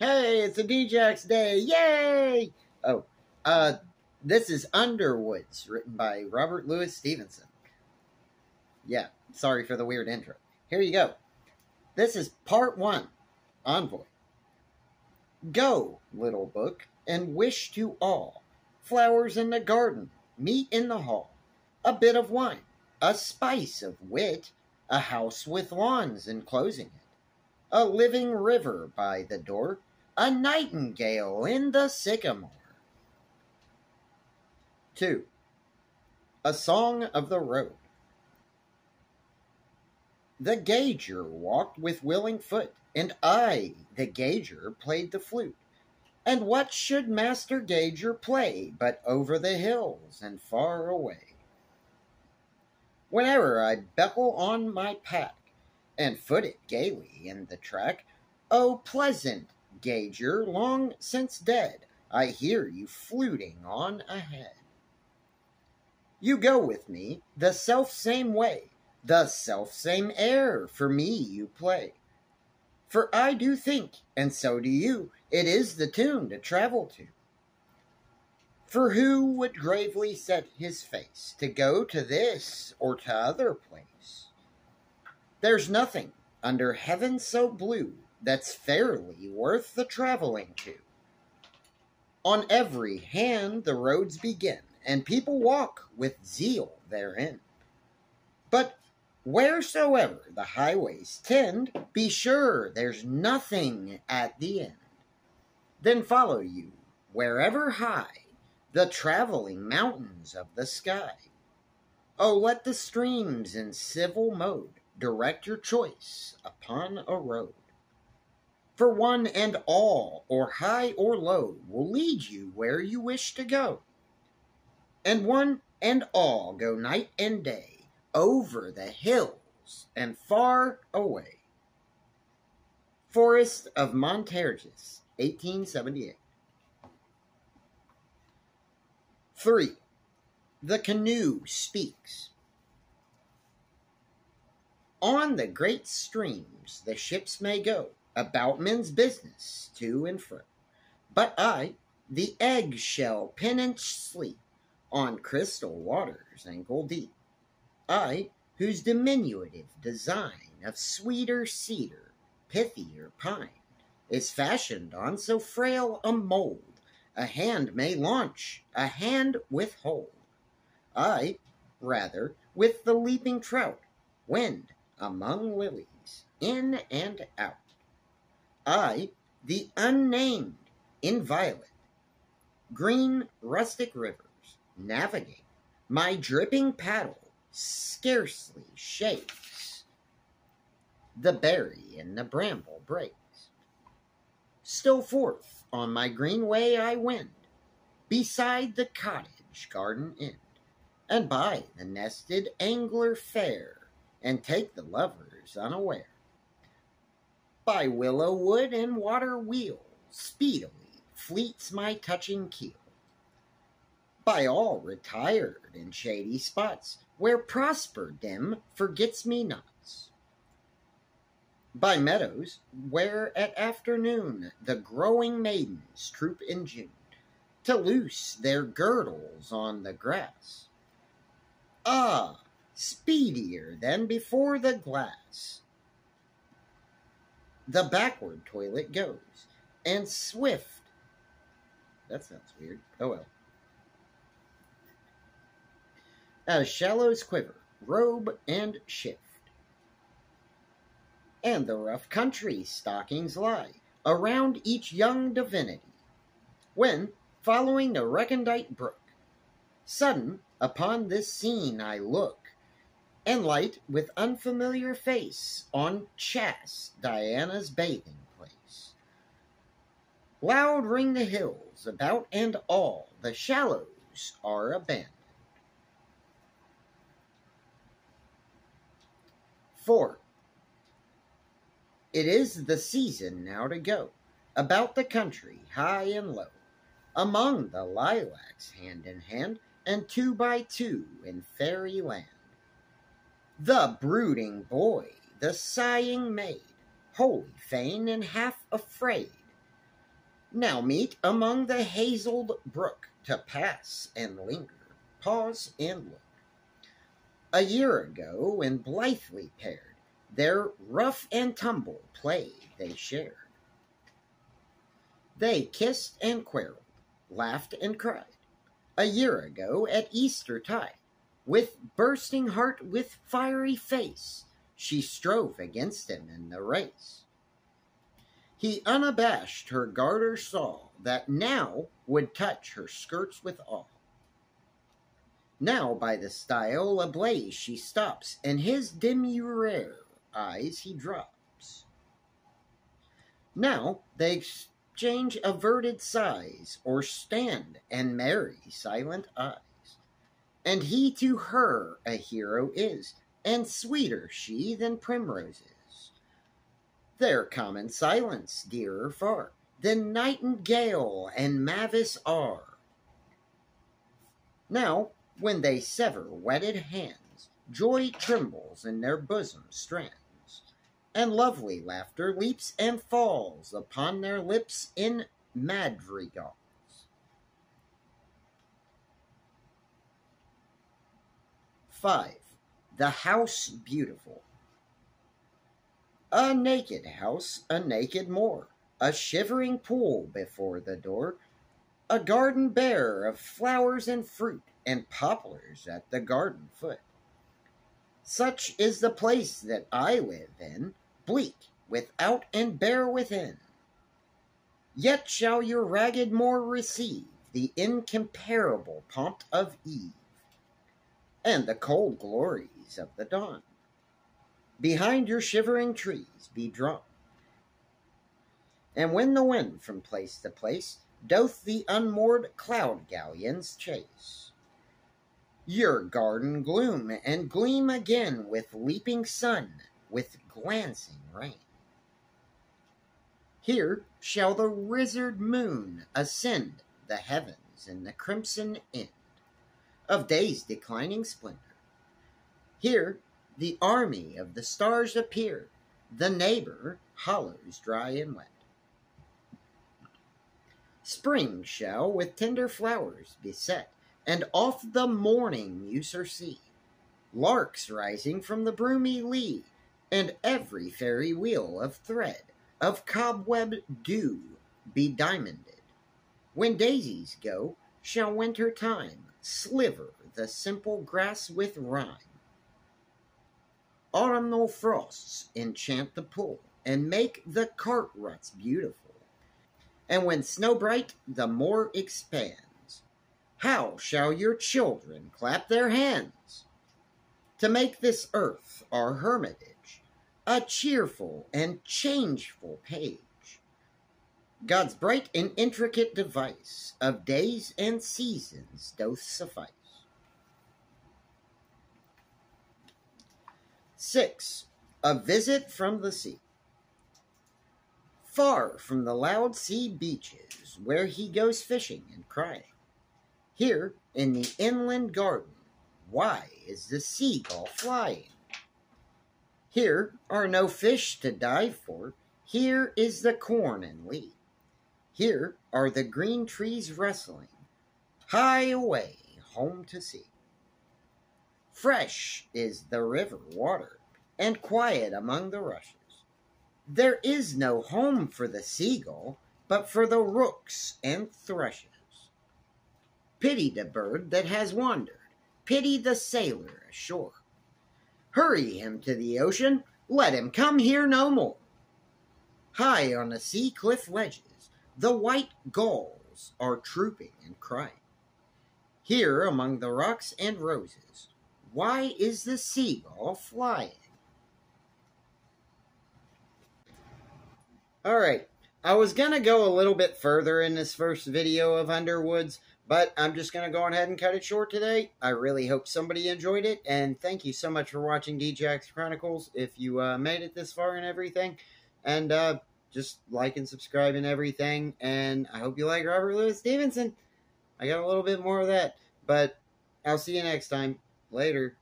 Hey, it's a DJX day. Yay! Oh, this is Underwoods, written by Robert Louis Stevenson. Yeah, sorry for the weird intro. Here you go. This is part 1, Envoy. Go, little book, and wish to all flowers in the garden, meat in the hall, a bit of wine, a spice of wit, a house with lawns enclosing it, a living river by the door, a nightingale in the sycamore. 2. A Song of the Road. The gauger walked with willing foot, and I, the gauger, played the flute. And what should Master Gauger play but over the hills and far away? Whenever I buckle on my pack and foot it gaily in the track, oh, pleasant gauger, long since dead, I hear you fluting on ahead. You go with me the self-same way, the self-same air for me you play. For I do think, and so do you, it is the tune to travel to. For who would gravely set his face to go to this or to other place? There's nothing under heaven so blue that's fairly worth the traveling to. On every hand the roads begin, and people walk with zeal therein. But wheresoever the highways tend, be sure there's nothing at the end. Then follow you, wherever high, the traveling mountains of the sky. Oh, let the streams in civil mode direct your choice upon a road. For one and all, or high or low, will lead you where you wish to go. And one and all go night and day, over the hills and far away. Forest of Montargis, 1878. 3. The Canoe Speaks. On the great streams the ships may go, about men's business to and fro. But I, the egg-shell pennant sleep, on crystal waters ankle deep. I, whose diminutive design of sweeter cedar, pithier pine, is fashioned on so frail a mold, a hand may launch, a hand withhold. I, rather, with the leaping trout, wend among lilies, in and out. I, the unnamed, inviolate, green rustic rivers, navigate. My dripping paddle scarcely shakes the berry in the bramble breaks. Still forth on my green way I wend, beside the cottage garden end, and by the nested angler fair, and take the lovers unaware. By willow wood and water wheel, speedily fleets my touching keel. By all retired and shady spots, where prosper dim forgets-me-nots. By meadows, where at afternoon the growing maidens troop in June, to loose their girdles on the grass. Ah, speedier than before the glass the backward toilet goes, and swift. That sounds weird. Oh well. As shallows quiver, robe and shift, and the rough country stockings lie around each young divinity, when, following the recondite brook, sudden upon this scene I look, and light with unfamiliar face on chaste Diana's bathing place. Loud ring the hills about, and all the shallows are abandoned. 4. It is the season now to go about the country high and low, among the lilacs hand in hand, and 2 by 2 in fairyland. The brooding boy, the sighing maid, wholly fain and half afraid, Now meet among the hazeled brook to pass and linger, pause and look. A year ago, when blithely paired, their rough and tumble play they shared. They kissed and quarreled, laughed and cried. A year ago at Easter tide, with bursting heart, with fiery face, she strove against him in the race. He unabashed her garter saw, that now would touch her skirts with awe. Now by the stile ablaze she stops, and his demurrer eyes he drops. Now they exchange averted sighs, or stand and merry silent eyes. And he to her a hero is, and sweeter she than primroses. Their common silence dearer far than nightingale and mavis are. Now, when they sever wedded hands, joy trembles in their bosom strands, and lovely laughter leaps and falls upon their lips in madrigals. Five, the house beautiful. A naked house, a naked moor, a shivering pool before the door, a garden bare of flowers and fruit, and poplars at the garden foot. Such is the place that I live in, bleak without and bare within. Yet shall your ragged moor receive the incomparable pomp of eve, and the cold glories of the dawn. Behind your shivering trees be drawn. And when the wind from place to place doth the unmoored cloud galleons chase, your garden gloom and gleam again with leaping sun, with glancing rain. Here shall the wizard moon ascend the heavens in the crimson end of day's declining splendor. Here the army of the stars appear, the neighbor hollows dry and wet. Spring shall with tender flowers beset, and oft the morning muser see, larks rising from the broomy lea, and every fairy wheel of thread, of cobweb dew be diamonded. When daisies go, shall winter time sliver the simple grass with rime. Autumnal frosts enchant the pool, and make the cart ruts beautiful. And when snow bright the moor expands, how shall your children clap their hands? To make this earth our hermitage, a cheerful and changeful page, God's bright and intricate device of days and seasons doth suffice. 6. A visit from the sea. Far from the loud sea beaches, where he goes fishing and crying, here in the inland garden, why is the seagull flying? Here are no fish to dive for, here is the corn and wheat. Here are the green trees rustling, hie away home to sea. Fresh is the river water, and quiet among the rushes. There is no home for the seagull, but for the rooks and thrushes. Pity the bird that has wandered, pity the sailor ashore. Hurry him to the ocean, let him come here no more. High on the sea cliff ledges, the white gulls are trooping and crying. Here among the rocks and roses, why is the seagull flying? Alright, I was going to go a little bit further in this first video of Underwoods, but I'm just going to go ahead and cut it short today. I really hope somebody enjoyed it, and thank you so much for watching DJ's Chronicles if you made it this far and everything. And just like and subscribe and everything, and I hope you like Robert Louis Stevenson. I got a little bit more of that, but I'll see you next time. Later.